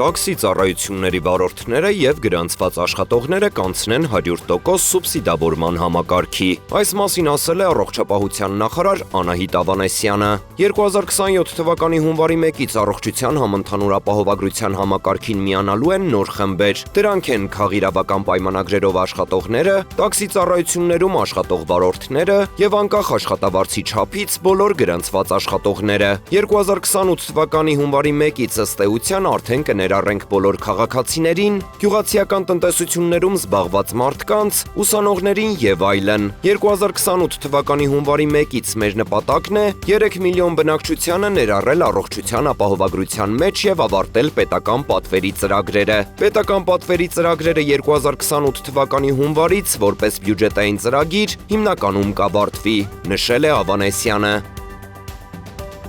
Տաքսի ծառայությունների վարորդները եւ գրանցված աշխատողները կանցնեն 100% սուբսիդավորման համակարգի։ Այս մասին ասել է առողջապահության նախարար Անահիտ Ավանեսյանը։ 2027 թվականի հունվարի 1-ից առողջության համընդհանուր ապահովագրության համակարգին միանալու են նոր խմբեր։ Դրանք են քաղիրավական պայմանագրերով աշխատողները, տաքսի ծառայություններում աշխատող վարորդները եւ անկախ աշխատավարձի չափից բոլոր գրանցված աշխատողները։ 2028 թվականի հունվարի 1-ից ըստ էության արդեն կներառենք բոլոր քաղաքացիներին, գյուղացիական տնտեսություններում զբաղված մարդկանց, ուսանողներին եւ այլն։ 2028 թվականի հունվարի 1-ից մեր նպատակն է 3 միլիոն բնակչությանը ներառել առողջության ապահովագրության մեջ եւ ավարտել պետական պատվերի ծրագրերը։ Պետական պատվերի ծրագրերը 2028 թվականի հունվարից որպես բյուջետային ծրագիր հիմնականում կավարտվի, նշել է Ավանեսյանը։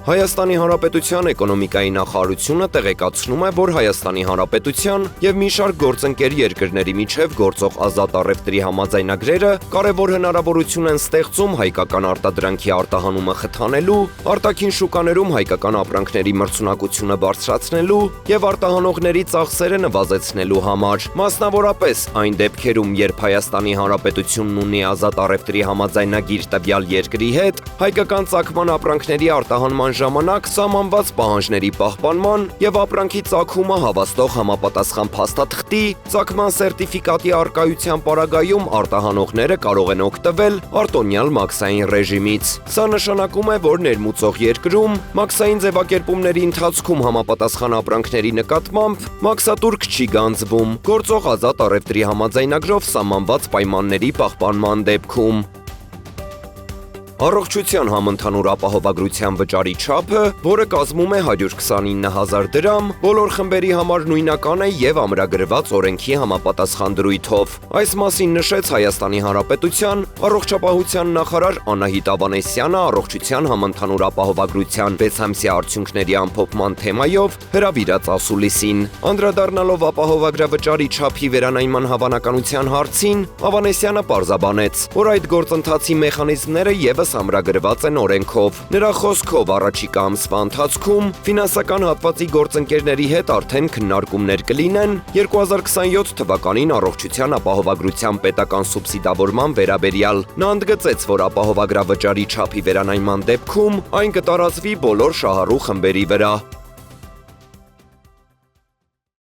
Հայաստանի Հանրապետության էկոնոմիկայի նախարարությունը տեղեկացնում է, որ Հայաստանի Հանրապետության եւ մի շարք գործընկեր երկրների միջև գործող ազատ առևտրի համաձայնագրերը կարևոր հնարավորություն են ստեղծում հայկական արտադրանքի արտահանումը խթանելու, արտաքին շուկաներում հայկական ապրանքների մրցունակությունը բարձրացնելու եւ արտահանողների ծախսերը նվազեցնելու համար։ Մասնավորապես, այն դեպքերում, երբ Հայաստանի Հանրապետությունն ունի ազատ առևտրի համաձայնագիր տվյալ երկրի հետ, հայկական ծագման ապրանքների արտահանման ժամանակ սահմանված պահանջների պահպանման եւ ապրանքի ծագումը հավաստող համապատասխան փաստաթղթի, ծագման սերտիֆիկատի առկայության պարագայում արտահանողները կարող են օգտվել արտոնյալ մաքսային ռեժիմից։ Սա նշանակում է, որ ներմուծող երկրում մաքսային ձևակերպումների ընթացքում համապատասխան ապրանքների նկատմամբ մաքսատուրք չի գանձվում, գործող ազատ առևտրի համաձայնագրով սահմանված պայմանների պահպանման դեպքում։ Առողջության համընդհանուր ապահովագրության վճարի չափը, որը կազմում է 129,000 դրամ, բոլոր խմբերի համար նույնական է եւ ամրագրված օրենքի համապատասխան դրույթով։ Այս մասին նշեց Հայաստանի Հանրապետության առողջապահության նախարար Անահիտ Ավանեսյանը առողջության համընդհանուր ապահովագրության 6-ամսյա արդյունքների ամփոփման թեմայով հրավիրած ասուլիսին։ Անդրադառնալով ապահովագրավճարի չափի վերանայման հավանականության հարցին, Ավանեսյանը պարզաբանեց, որ այդ գործընթացի մեխանիզմները եւս ամրագրված են օրենքով։ Նրա խոսքով առաջիկա ամսվա ընթացքում ֆինանսական հատվածի գործընկերների հետ արդեն քննարկումներ կլինեն 2027 թվականին առողջության ապահովագրության պետական սուբսիդավորման վերաբերյալ։ Նա ընդգծեց, որ ապահովագրավճարի չափի վերանայման դեպքում այն կտարածվի բոլոր շահառու խմբերի վրա։